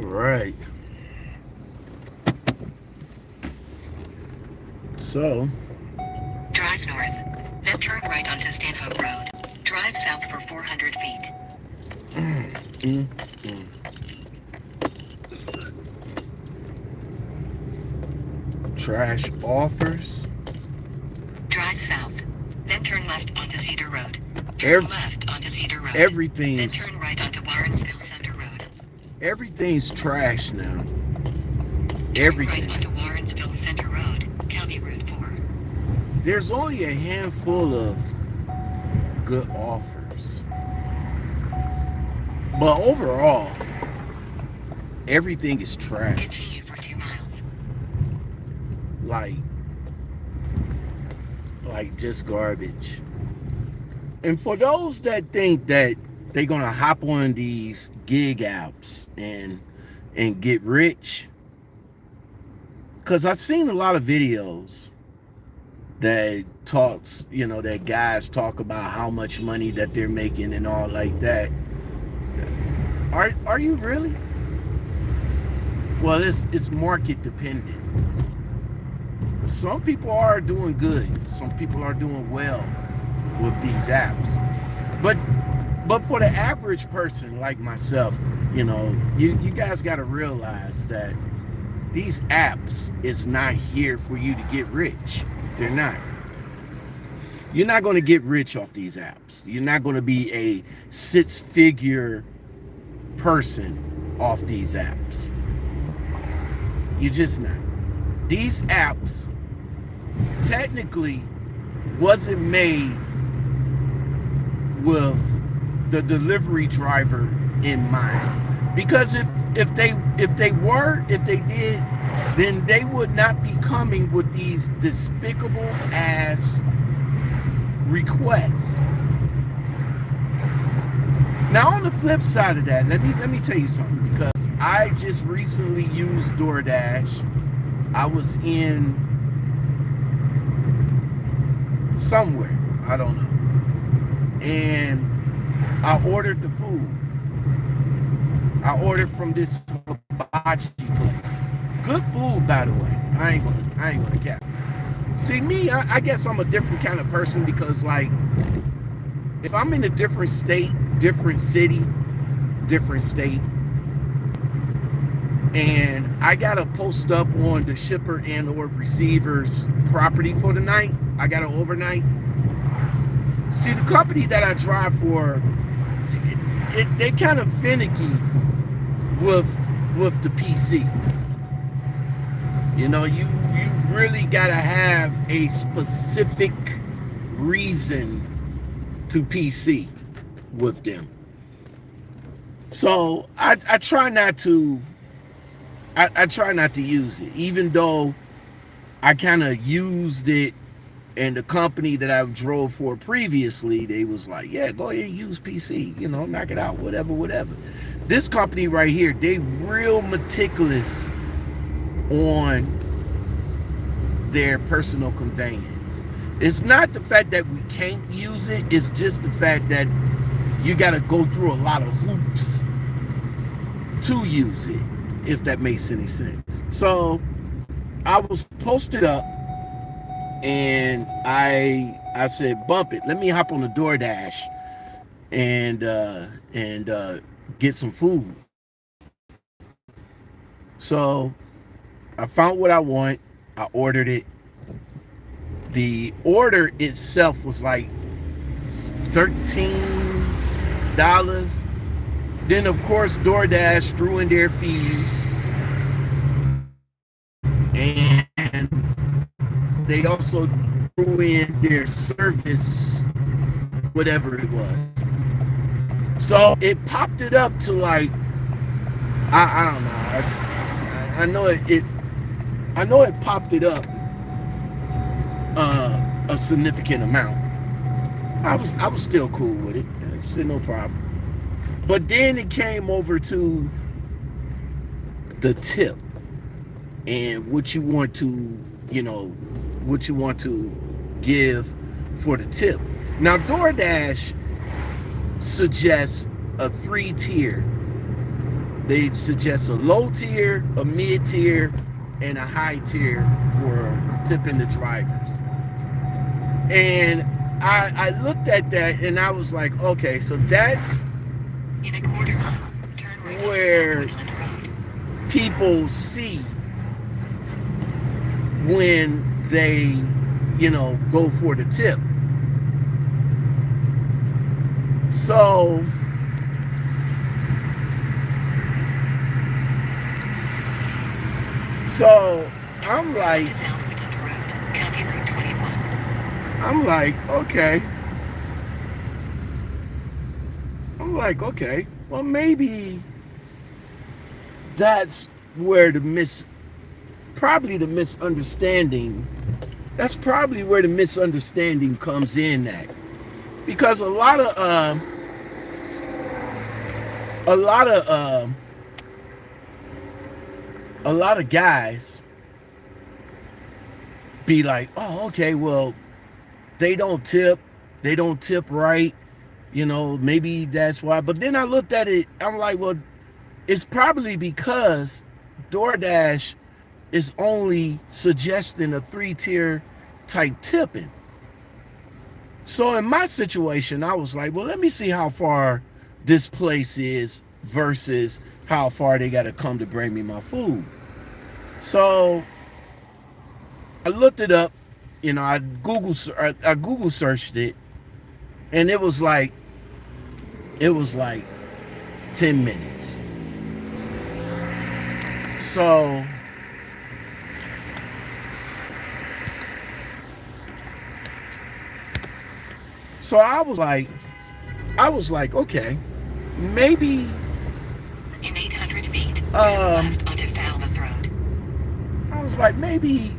right. So, Drive north, then turn right onto Stanhope Road. Drive south for 400 feet. trash offers. Drive south, then turn left onto Cedar Road. Turn Ev- left onto Cedar Road. Then everything's turn right onto Warrensville Center Road. everything's trash now. Turn Everything. right onto Warrensville Center Road, County Route 4. There's only a handful of good offers. But overall, everything is trash. Continue for 2 miles. Like just garbage. And for those that think that they're gonna hop on these gig apps and get rich, because I've seen a lot of videos that talks, that guys talk about how much money that they're making and all like that. Are you really? Well, it's market dependent. Some people are doing good. Some people are doing well with these apps. But for the average person like myself, you guys got to realize that these apps is not here for you to get rich. They're not. You're not going to get rich off these apps. You're not going to be a 6-figure person off these apps. You're just not. These apps technically wasn't made with the delivery driver in mind. Because if they did, then they would not be coming with these despicable ass requests. Now on the flip side of that, let me tell you something, because I just recently used DoorDash. I was in somewhere, I don't know, and I ordered the food. I ordered from this hibachi place. Good food, by the way. I ain't gonna cap. See me, I guess I'm a different kind of person, because like, if I'm in a different state, different city, different state, and I gotta post up on the shipper and or receiver's property for the night, I gotta overnight. See, the company that I drive for, they kind of finicky with the PC. You really gotta have a specific reason to PC with them. So I try not to. I try not to use it, even though I kind of used it, and the company that I drove for previously, they was like, yeah, go ahead and use PC, knock it out, whatever. This company right here, they real meticulous on their personal conveyance. It's not the fact that we can't use it, it's just the fact that you got to go through a lot of hoops to use it, if that makes any sense. So I was posted up, and I said, bump it, let me hop on the DoorDash and get some food. So I found what I want. I ordered it. The order itself was like $13. Then of course DoorDash threw in their fees, and they also threw in their service, whatever it was. So it popped it up to like, I don't know. I know it popped it up a significant amount. I was still cool with it. I said no problem. But then it came over to the tip and what you want to give for the tip. Now DoorDash suggests a 3-tier They suggest a low tier, a mid tier, and a high tier for tipping the drivers. And I looked at that and I was like, okay, so that's In a quarter mile, turn right onto where South Woodland Road. people see when they, go for the tip. So I'm like, To South Woodland Road, County Route 21. I'm like, okay. Well, maybe that's where probably the misunderstanding. That's probably where the misunderstanding comes in at, because a lot of guys be like, oh, okay, well, they don't tip right, maybe that's why. But then I looked at it, I'm like, well, it's probably because DoorDash is only suggesting a 3-tier type tipping. So in my situation, I was like, well, let me see how far this place is versus how far they got to come to bring me my food. So I looked it up, I Google searched it, and it was like 10 minutes. So I was like, okay, maybe In 800 feet, turn left onto Falmouth Road. I was like, maybe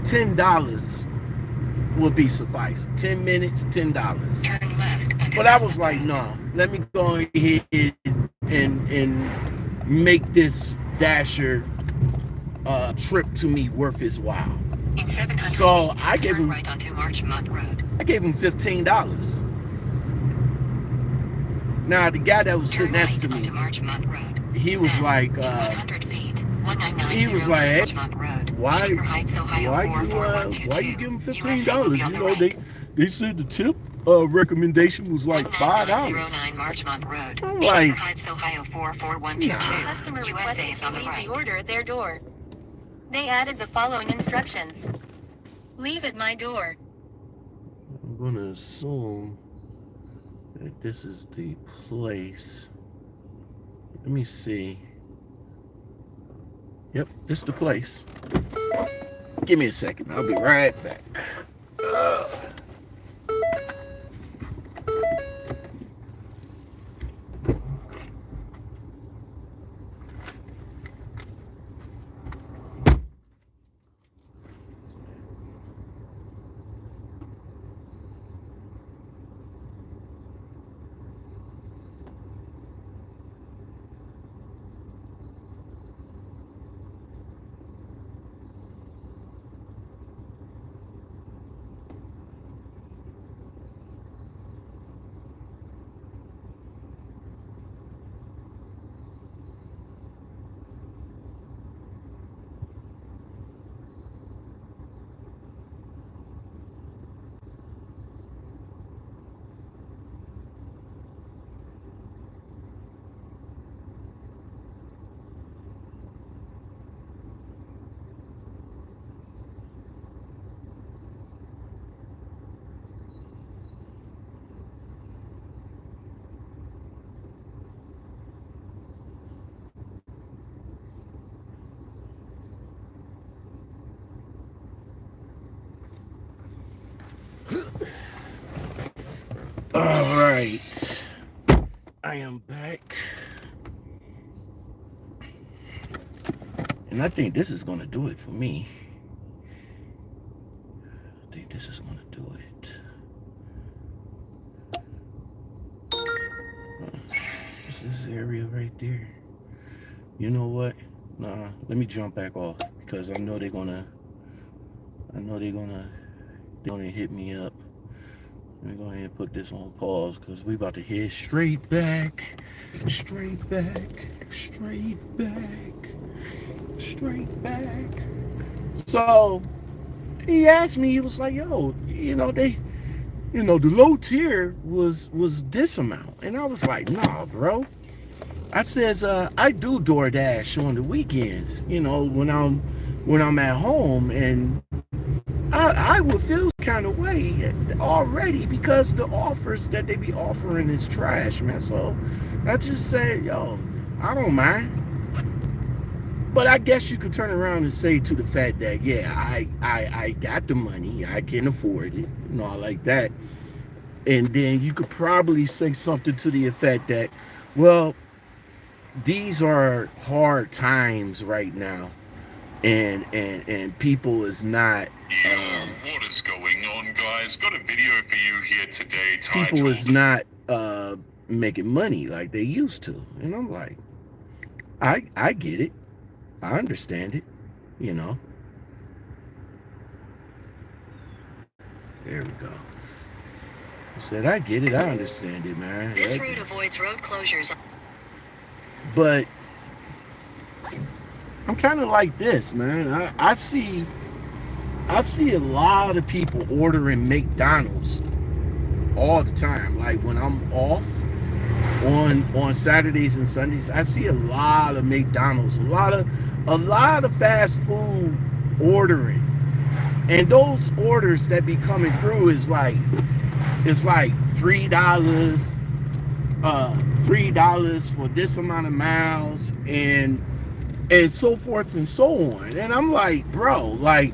$10 would be suffice. 10 minutes, $10. Turn left onto But I was Falmouth like, Road. no, let me go ahead and make this Dasher trip to me worth his while. In 700 So feet, I gave turn him right onto Marchmont Road. $15. Now the guy that was Turn sitting next to right me, onto Marchmont Road. he was Then, like, in 100 feet, he was 1990 like, hey, Marchmont Road, why Shaker Heights, Ohio why 44122. you give him USA will be $15? on the right. They said the tip recommendation was like $5. 19909 Marchmont Road, I'm Shaker like, Heights, Ohio 44122. nah. Customer USA requested is to on the leave right. the order at their door. They added the following instructions. Leave at my door. I'm gonna assume that this is the place. Let me see. Yep, this is the place. Give me a second. I'll be right back. All right, I am back, and I think this is gonna do it for me. I think this is gonna do it. This area right there. You know what? Nah, let me jump back off, because I know they're gonna hit me up. Let me go ahead and put this on pause because we about to head straight back. Straight back. Straight back. Straight back. So he asked me, he was like, yo, the low tier was this amount. And I was like, nah, bro. I says, I do DoorDash on the weekends, when I'm at home, and I would feel kind of way already because the offers that they be offering is trash, man. So I just said, yo, I don't mind. But I guess you could turn around and say to the fact that, yeah, I got the money, I can afford it, all like that. And then you could probably say something to the effect that, well, these are hard times right now, and people is not. What is going on, guys? Got a video for you here today. People is not making money like they used to, and I'm like, I get it. I understand it, There we go. I said, I get it. I understand it, man. This route avoids road closures. But I'm kind of like this, man. I see a lot of people ordering McDonald's all the time. Like when I'm off on Saturdays and Sundays, I see a lot of McDonald's, a lot of fast food ordering, and those orders that be coming through is like $3 for this amount of miles and so forth and so on. And I'm like, bro, like,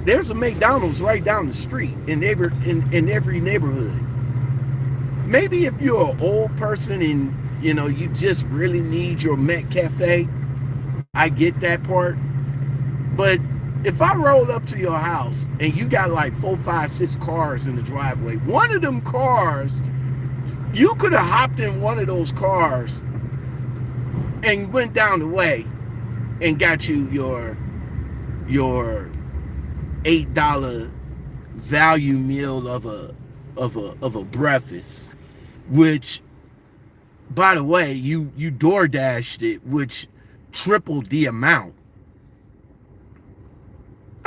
there's a McDonald's right down the street in every neighborhood. Maybe if you're an old person and you just really need your McCafe, I get that part. But if I roll up to your house and you got like 4, 5, 6 cars in the driveway, one of them cars, you could have hopped in one of those cars and went down the way and got you your $8 value meal of a breakfast, which, by the way, you DoorDashed it, which tripled the amount.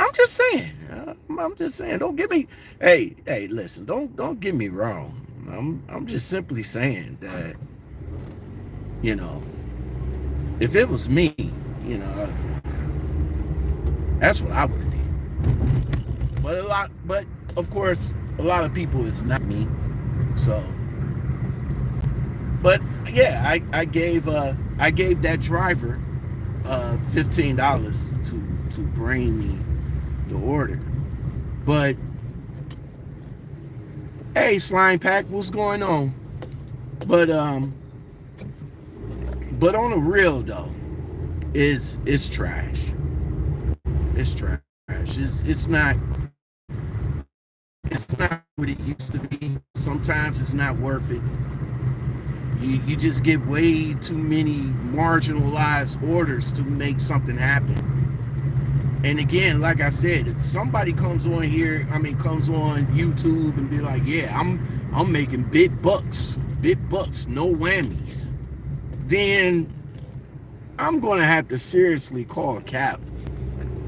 I'm just saying. Don't get me. Hey, listen. Don't get me wrong. I'm just simply saying that, if it was me, that's what I would have did. But of course, a lot of people is not me. So, but yeah, I gave that driver $15 to bring me the order. But hey, Slime Pack, what's going on? But on the real though, it's trash. It's trash. It's not what it used to be. Sometimes it's not worth it. You just get way too many marginalized orders to make something happen. And again, like I said, if somebody comes on YouTube and be like, yeah, I'm making big bucks, no whammies, then I'm gonna have to seriously call cap.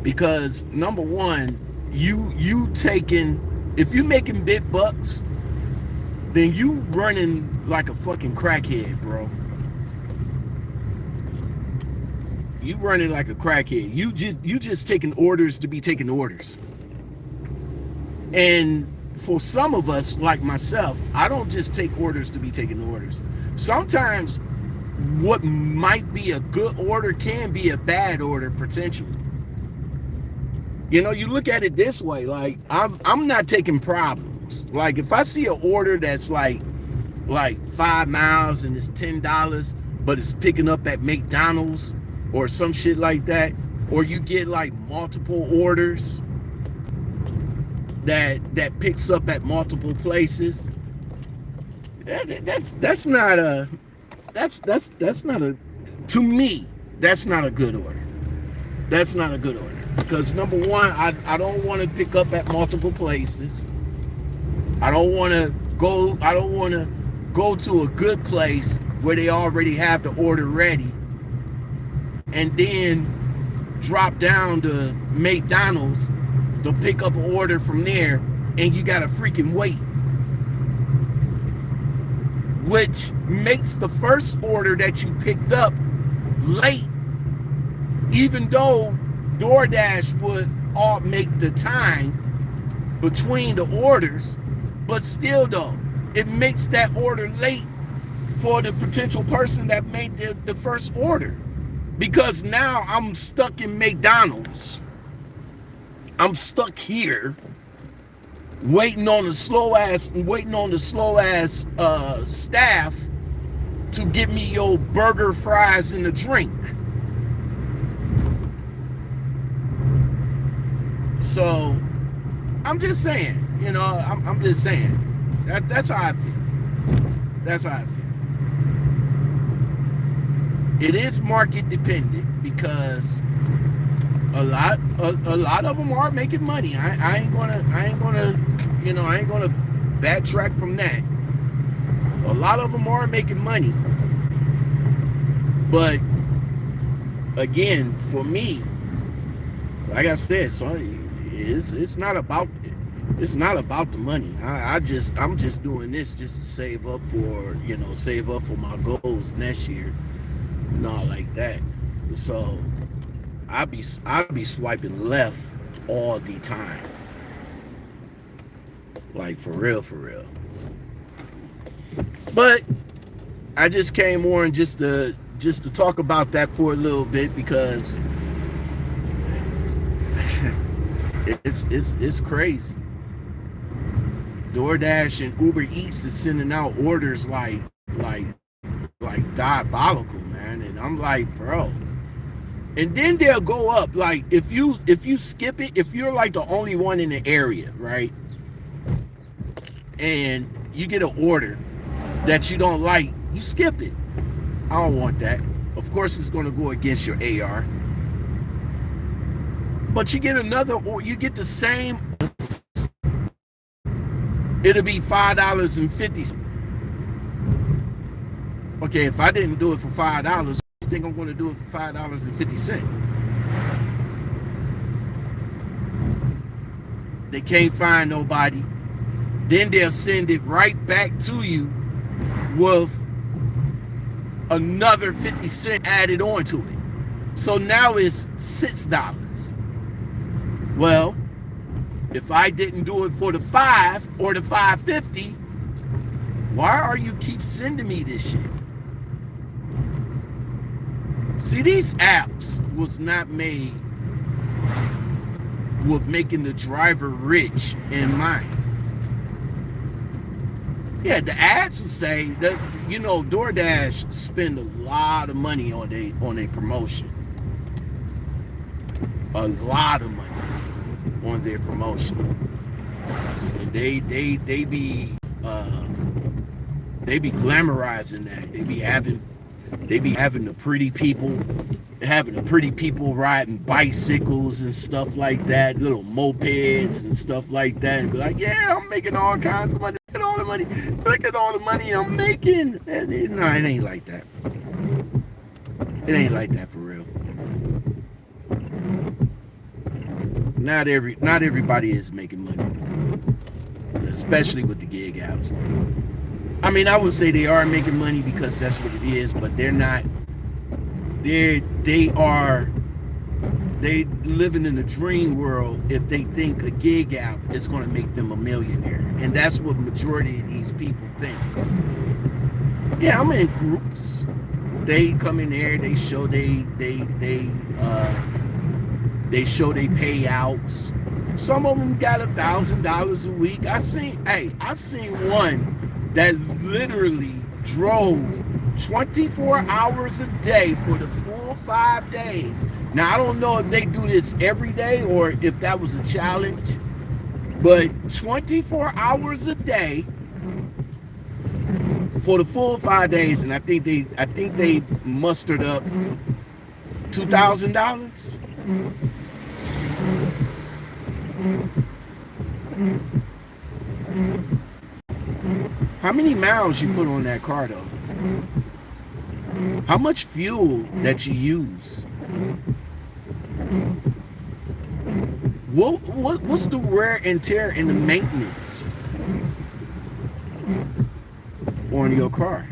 Because number one, you taking, if you making big bucks, then you running like a fucking crackhead, bro. You running like a crackhead. You just taking orders to be taking orders. And for some of us, like myself, I don't just take orders to be taking orders. Sometimes what might be a good order can be a bad order potentially. You look at it this way, like I'm not taking problems. Like if I see an order that's like 5 miles and it's $10, but it's picking up at McDonald's or some shit like that, or you get like multiple orders that picks up at multiple places, that's not a to me, that's not a good order. That's not a good order. Because number one, I don't want to pick up at multiple places. I don't want to go to a good place where they already have the order ready and then drop down to McDonald's to pick up an order from there, and you gotta freaking wait, which makes the first order that you picked up late, even though DoorDash would all make the time between the orders, but still though, it makes that order late for the potential person that made the first order, because now I'm stuck in McDonald's. I'm stuck here waiting on the slow ass staff to get me your burger, fries, and a drink. So I'm just saying, I'm just saying that's how I feel. That's how I feel. It is market dependent because a lot of them are making money. I ain't gonna backtrack from that. A lot of them are making money, but again, for me, like I said, so it's not about the money. I'm just doing this just to save up for my goals next year and all like that. So I'll be swiping left all the time. Like for real. But I just came on just to talk about that for a little bit, because it's crazy. DoorDash and Uber Eats is sending out orders like diabolical, man. And I'm like, bro. And then they'll go up, like if you skip it, if you're like the only one in the area, right? And you get an order that you don't like, you skip it. I don't want that. Of course it's going to go against your AR. But you get another, or you get the same, it'll be $5.50. Okay, if I didn't do it for $5, I think I'm going to do it for $5.50. They can't find nobody. Then they'll send it right back to you with another 50 cents added on to it. So now it's $6. Well, if I didn't do it for the $5 or the $5.50, why are you keep sending me this shit? See, these apps was not made with making the driver rich in mind. Yeah, the ads will say that, DoorDash spend a lot of money on their promotion. A lot of money on their promotion. And they be glamorizing that. They be having the pretty people riding bicycles and stuff like that, little mopeds and stuff like that, and be like, yeah, I'm making all kinds of money. Look at all the money I'm making. No, it ain't like that. It ain't like that for real. Not everybody is making money, especially with the gig apps. I mean, I would say they are making money because that's what it is, but they're not. They living in a dream world if they think a gig app is going to make them a millionaire, and that's what majority of these people think. Yeah, I'm in groups. They come in there, they show they show they payouts. Some of them got $1,000 a week. I seen one that literally drove 24 hours a day for the full 5 days. Now, I don't know if they do this every day or if that was a challenge, but 24 hours a day for the full 5 days, and I think they mustered up $2,000. How many miles you put on that car though? How much fuel that you use? What's the wear and tear and the maintenance on your car?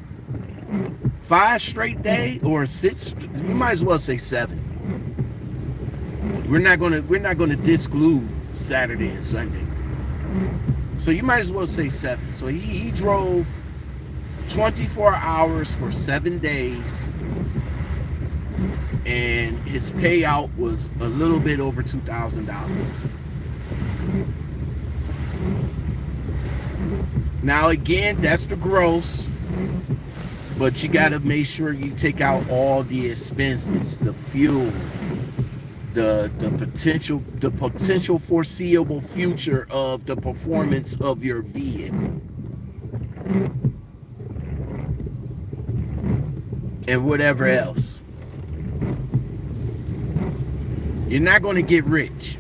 5 straight days or 6? You might as well say 7. We're not gonna disclude Saturday and Sunday. So you might as well say 7. So he drove 24 hours for 7 days, and his payout was a little bit over $2,000. Now again, that's the gross, but you got to make sure you take out all the expenses, the fuel, the potential foreseeable future of the performance of your vehicle, and whatever else. You're not going to get rich.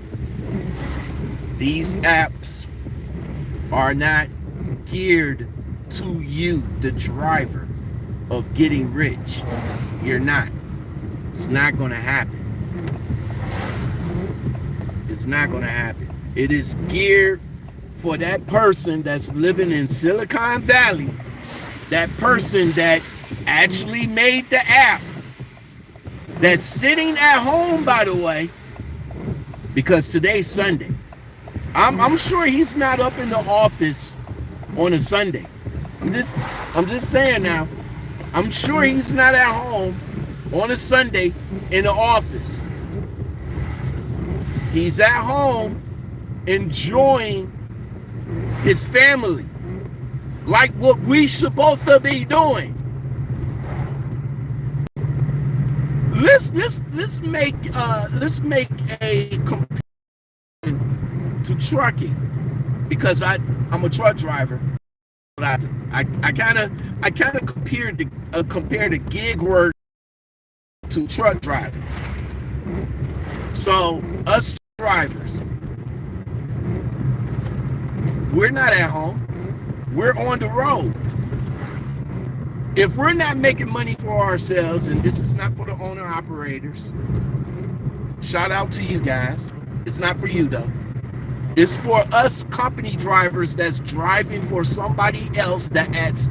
These apps are not geared to you, the driver, of getting rich. You're not. It's not going to happen. It's not going to happen. It is geared for that person that's living in Silicon Valley, that person that actually made the app, that's sitting at home, by the way, because today's Sunday. I'm sure he's not up in the office on a Sunday. I'm just saying now. I'm sure he's not at home on a Sunday in the office. He's at home enjoying his family, like what we supposed to be doing. Let's make a comparison to trucking, because I'm a truck driver. I kind of compare the gig work to truck driving. So us drivers, we're not at home. We're on the road. If we're not making money for ourselves, and this is not for the owner operators, shout out to you guys. It's not for you though. It's for us company drivers that's driving for somebody else that's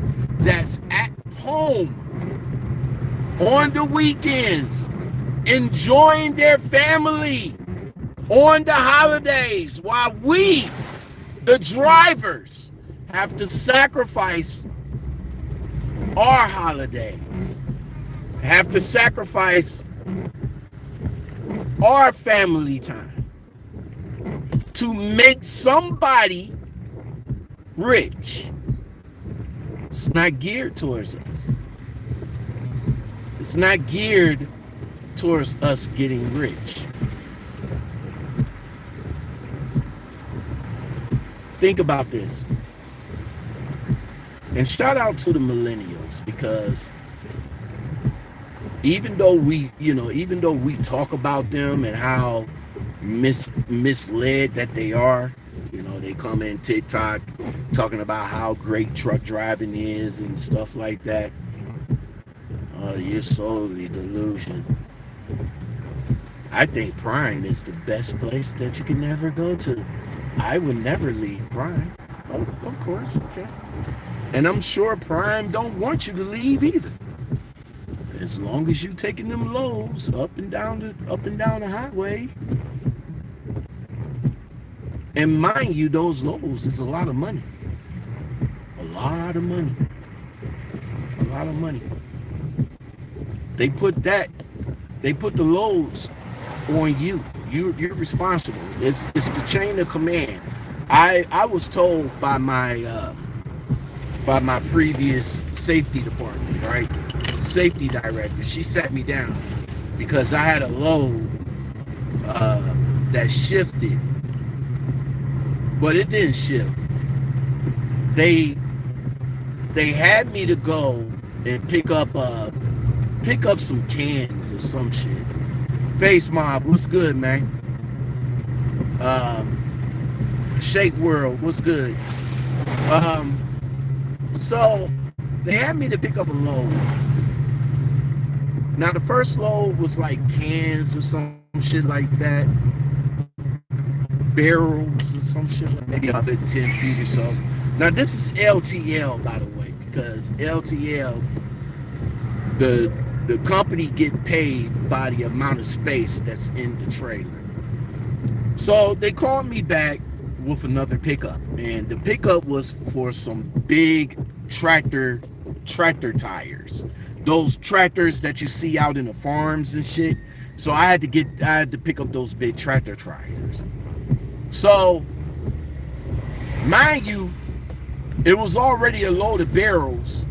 at home on the weekends, enjoying their family on the holidays, while we, the drivers, have to sacrifice our holidays, have to sacrifice our family time to make somebody rich. It's not geared towards us. It's not geared towards us getting rich. Think about this. And shout out to the millennials, because even though we talk about them and how misled that they are, they come in TikTok talking about how great truck driving is and stuff like that. You're solely delusion. I think Prime is the best place that you can never go to. I would never leave Prime. Oh, of course, okay. And I'm sure Prime don't want you to leave either. As long as you taking them loads up and down the highway. And mind you, those loads is a lot of money. A lot of money. A lot of money. They put the loads on you. You're responsible. It's the chain of command. I was told by my previous safety department, right? Safety director. She sat me down because I had a load that shifted, but it didn't shift. They had me to go and pick up some cans or some shit. Face Mob, what's good, man? Shake World, what's good? So they had me to pick up a load. Now the first load was like cans or some shit like that, barrels or some shit, maybe about 10 feet or so. Now this is LTL, by the way, because LTL, the company get paid by the amount of space that's in the trailer. So they called me back with another pickup, and the pickup was for some big tractor tires, those tractors that you see out in the farms and shit. So I had to pick up those big tractor tires. So mind you, it was already a load of barrels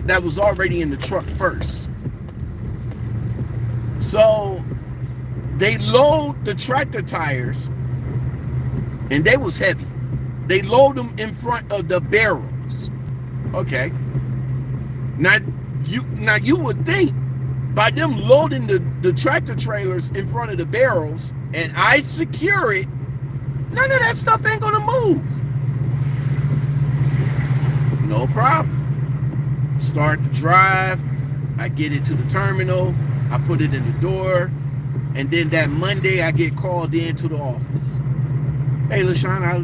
that was already in the truck first. So they load the tractor tires, and they was heavy. They load them in front of the barrels. Okay. Now you would think by them loading the tractor trailers in front of the barrels and I secure it, none of that stuff ain't gonna move. No problem. Start the drive. I get it to the terminal. I put it in the door. And then that Monday I get called into the office. Hey, LaShawn, I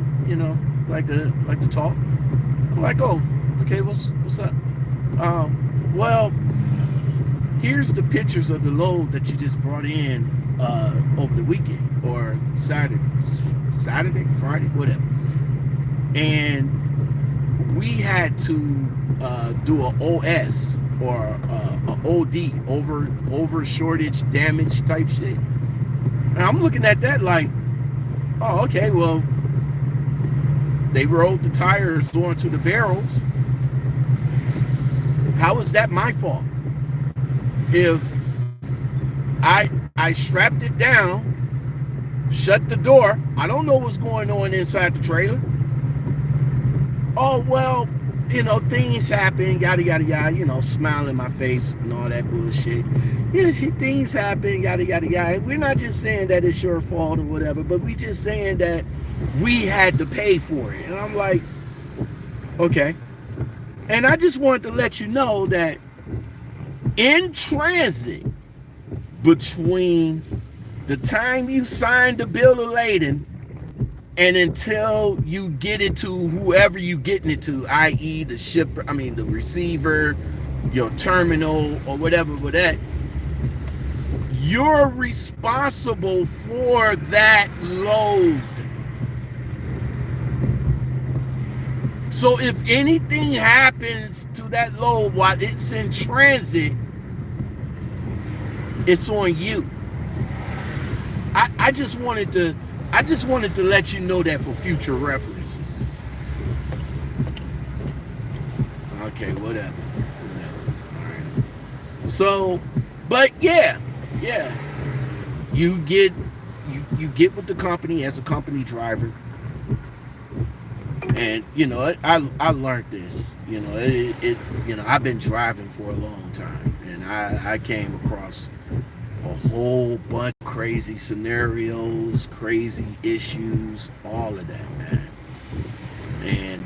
like to talk. I'm like, oh, okay, what's up? Well, here's the pictures of the load that you just brought in over the weekend or Saturday, Friday, whatever. And we had to do an OS or a OD, over shortage damage type shit. And I'm looking at that like, oh, okay, well, they rolled the tires onto the barrels. How is that my fault? If I strapped it down, shut the door, I don't know what's going on inside the trailer. Oh, well, things happen, yada, yada, yada, smile in my face and all that bullshit. Yeah, things happen, yada, yada, yada. We're not just saying that it's your fault or whatever, but we just saying that we had to pay for it. And I'm like, okay. And I just wanted to let you know that in transit between the time you signed the bill of lading and until you get it to whoever you getting it to, i.e. the shipper, the receiver, your terminal or whatever with that, you're responsible for that load. So if anything happens to that load while it's in transit, it's on you. I just wanted to let you know that for future references. Okay, whatever. All right. So, but yeah. You get with the company as a company driver. And I learned this. I've been driving for a long time, and I came across a whole bunch of crazy scenarios, crazy issues, all of that, man. And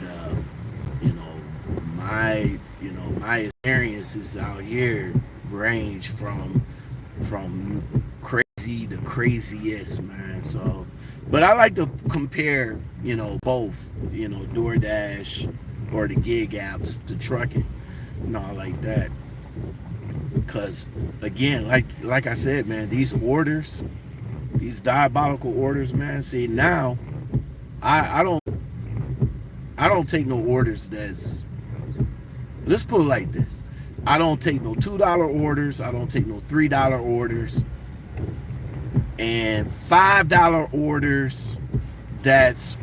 my experiences out here range from crazy to craziest, man. So, but I like to compare, both, DoorDash or the gig apps to trucking and all like that. Because again, like I said, man, these diabolical orders, man. See, now I don't take no orders that's, let's put it like this. I don't take no $2 orders. I don't take no $3 orders. And $5 orders that's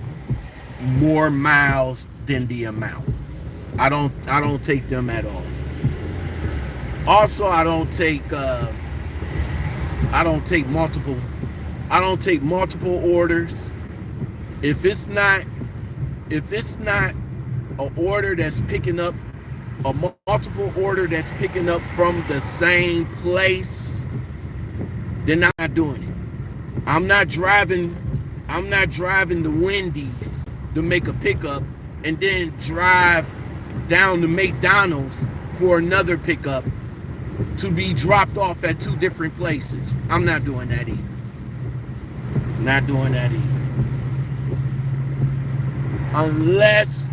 more miles than the amount. I don't take them at all. Also, I don't take multiple orders. If it's not a order that's picking up a multiple order that's picking up from the same place, then I'm not doing it. I'm not driving I'm not driving to Wendy's to make a pickup and then drive down to McDonald's for another pickup to be dropped off at two different places. I'm not doing that either. Not doing that either. Unless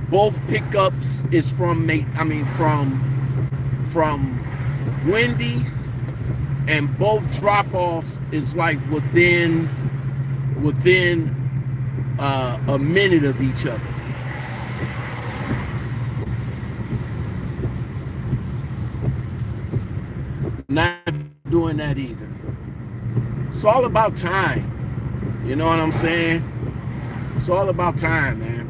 both pickups is from Wendy's, and both drop-offs is like within a minute of each other. Not doing that either. It's all about time. You know what I'm saying? It's all about time, man.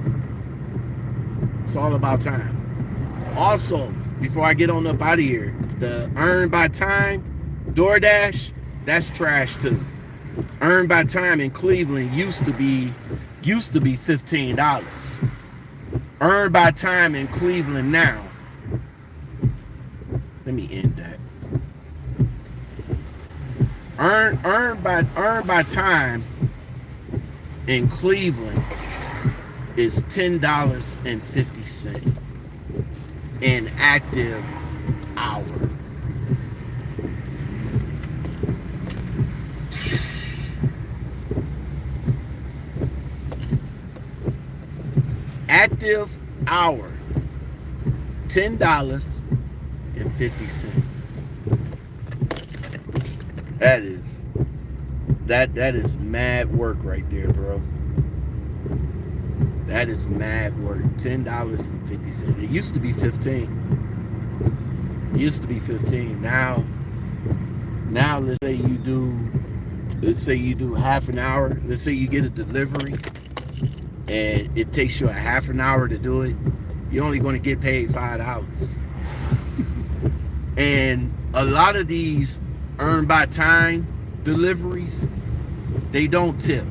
It's all about time. Also, before I get on up out of here, the earn by time, DoorDash, that's trash too. Earn by time in Cleveland used to be $15. Earn by time in Cleveland now. Let me end that. Earn by time in Cleveland is $10.50 an active hour. Active hour, $10.50. That is mad work right there, bro. That is mad work. $10.50. It used to be 15. It used to be 15. Now let's say you do half an hour. Let's say you get a delivery and it takes you a half an hour to do it. You're only going to get paid $5. And a lot of these earn by time deliveries, they don't tip.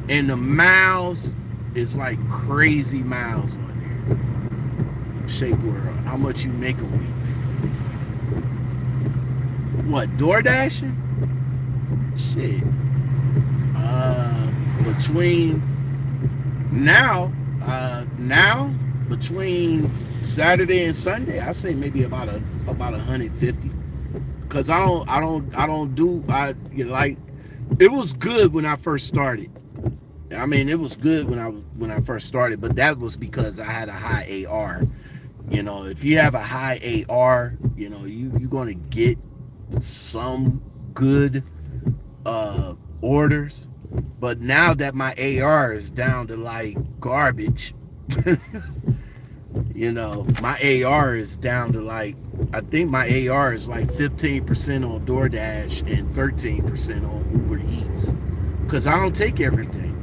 And the miles is like crazy miles on there. Shape World, how much you make a week? What, DoorDashing? Shit. Between between Saturday and Sunday, I say maybe about 150. Cause it was good when I first started. I mean, it was good when I first started, but that was because I had a high AR. You know, if you have a high AR, you know, you're gonna get some good orders. But now that my AR is down to like garbage, you know, my AR is down to like, I think my AR is like 15% on DoorDash and 13% on Uber Eats. Because I don't take everything.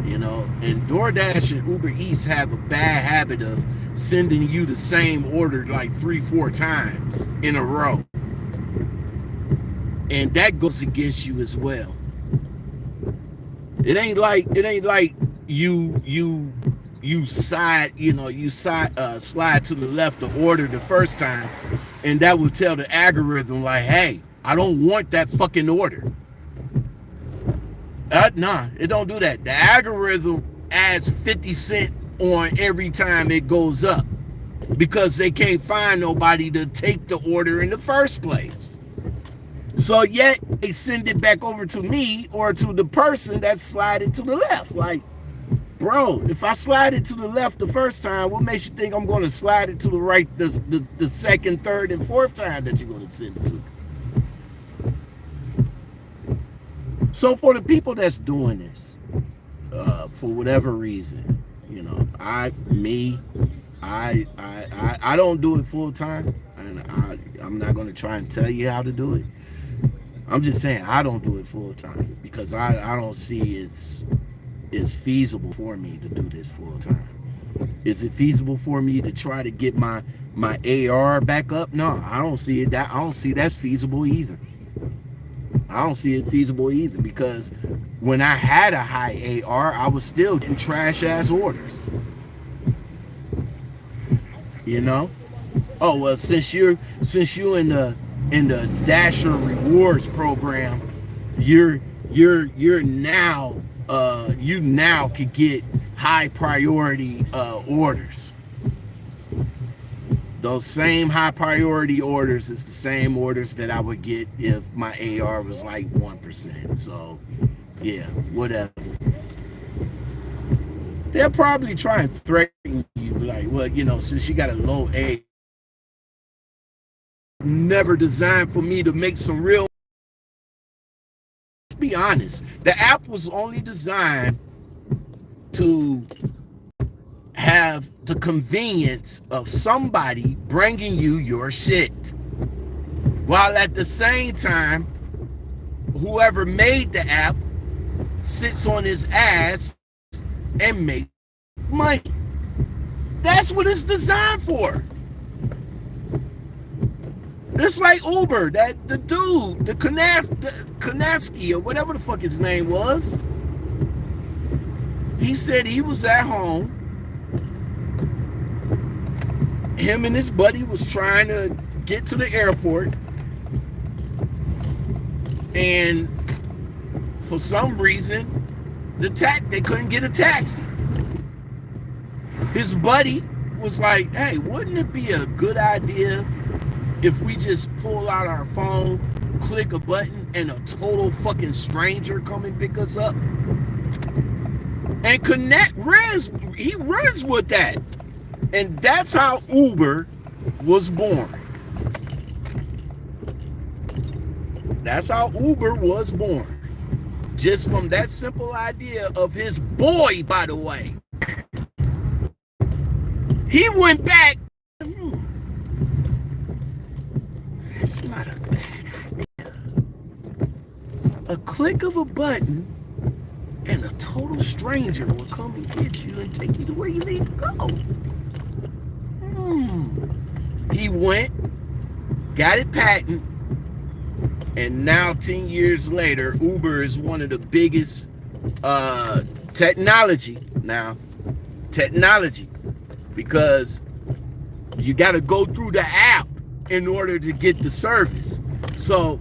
You know, and DoorDash and Uber Eats have a bad habit of sending you the same order like 3-4 times in a row. And that goes against you as well. It ain't like you slide to the left to order the first time, and that will tell the algorithm like, hey, I don't want that fucking order. Nah, it don't do that. The algorithm adds 50 cents on every time it goes up because they can't find nobody to take the order in the first place. So yet they send it back over to me or to the person that slided to the left. Like, bro, if I slide it to the left the first time, what makes you think I'm going to slide it to the right the second, third, and fourth time that you're going to send it to? So for the people that's doing this, for whatever reason, you know, I don't do it full time, and I'm not going to try and tell you how to do it. I'm just saying I don't do it full time because I don't see it's feasible for me to do this full time. Is it feasible for me to try to get my AR back up? No, I don't see it. I don't see that's feasible either. I don't see it feasible either because when I had a high AR, I was still getting trash ass orders. You know? Oh well, since you in the in the Dasher Rewards program, you're now you now could get high priority orders. Those same high priority orders is the same orders that I would get if my AR was like 1%. So yeah, whatever. They'll probably try and threaten you, like, well, you know, since you got a low A, never designed for me to make some real. Let's be honest, the app was only designed to have the convenience of somebody bringing you your shit, while at the same time, whoever made the app sits on his ass and make money. That's what it's designed for. It's like Uber, that the dude, the Kanaski or whatever the fuck his name was. He said he was at home. Him and his buddy was trying to get to the airport, and for some reason, they couldn't get a taxi. His buddy was like, hey, wouldn't it be a good idea if we just pull out our phone, click a button, and a total fucking stranger come and pick us up? And he runs with that. And that's how Uber was born. That's how Uber was born. Just from that simple idea of his boy, by the way. He went back. That's not a bad idea. A click of a button and a total stranger will come and get you and take you to where you need to go. He went, got it patent, and now 10 years later, Uber is one of the biggest technology, because you got to go through the app in order to get the service. So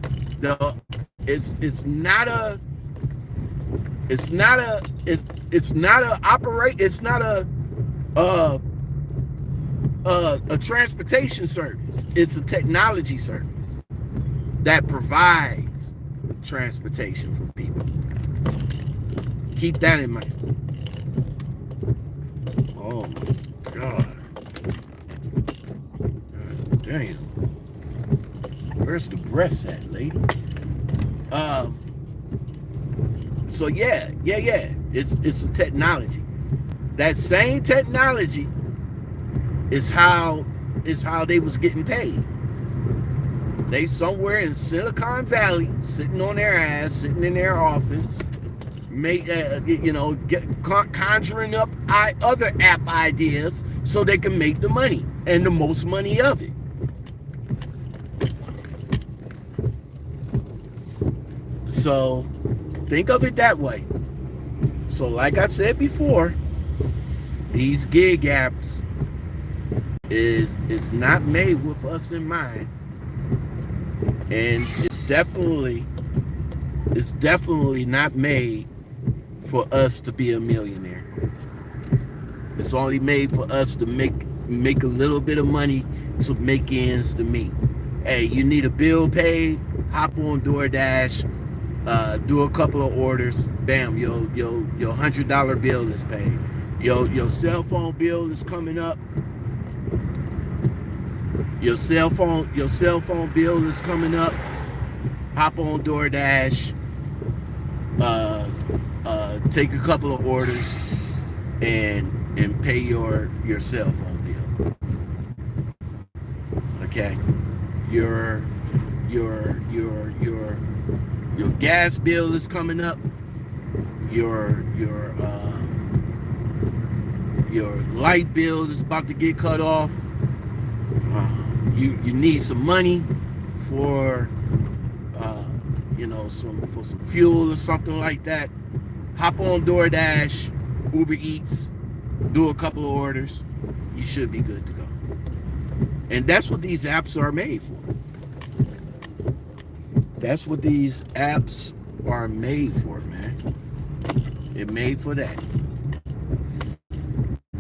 it's not a transportation service. It's a technology service that provides transportation for people. Keep that in mind. Oh my God. God damn. Where's the breast at, lady? So yeah. It's a technology. That same technology is how they was getting paid. They somewhere in Silicon Valley, sitting on their ass, sitting in their office, conjuring up other app ideas so they can make the money and the most money of it. So think of it that way. So like I said before, these gig apps is not made with us in mind, and it's definitely not made for us to be a millionaire. It's only made for us to make a little bit of money to make ends to meet. Hey, you need a bill paid? Hop on DoorDash, do a couple of orders, bam, your $100 bill is paid. Your cell phone bill is coming up. Your cell phone bill is coming up. Hop on DoorDash, take a couple of orders, and pay your cell phone bill. Okay, your gas bill is coming up. Your light bill is about to get cut off. You need some money for some fuel or something like that. Hop on DoorDash, Uber Eats, do a couple of orders. You should be good to go. And that's what these apps are made for. That's what these apps are made for, man. They're made for that.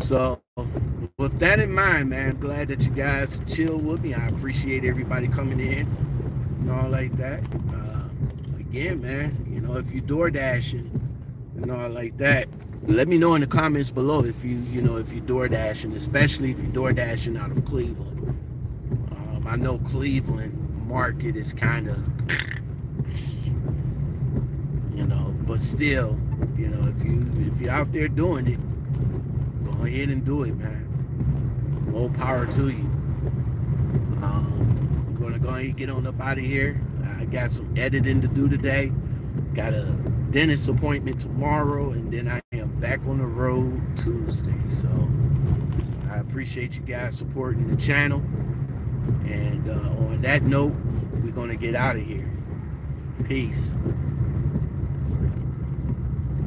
So with that in mind, man, I'm glad that you guys chill with me. I appreciate everybody coming in and all like that. Again, man, you know, if you're door dashing and all like that, let me know in the comments below if if you're door dashing, especially if you're door dashing out of Cleveland. I know Cleveland market is kind of, but still, if you're out there doing it, go ahead and do it, man. More power to you. I'm gonna go ahead and get on up out of here. I got some editing to do today. Got a dentist appointment tomorrow, and then I am back on the road Tuesday. So I appreciate you guys supporting the channel. And on that note, we're gonna get out of here. Peace.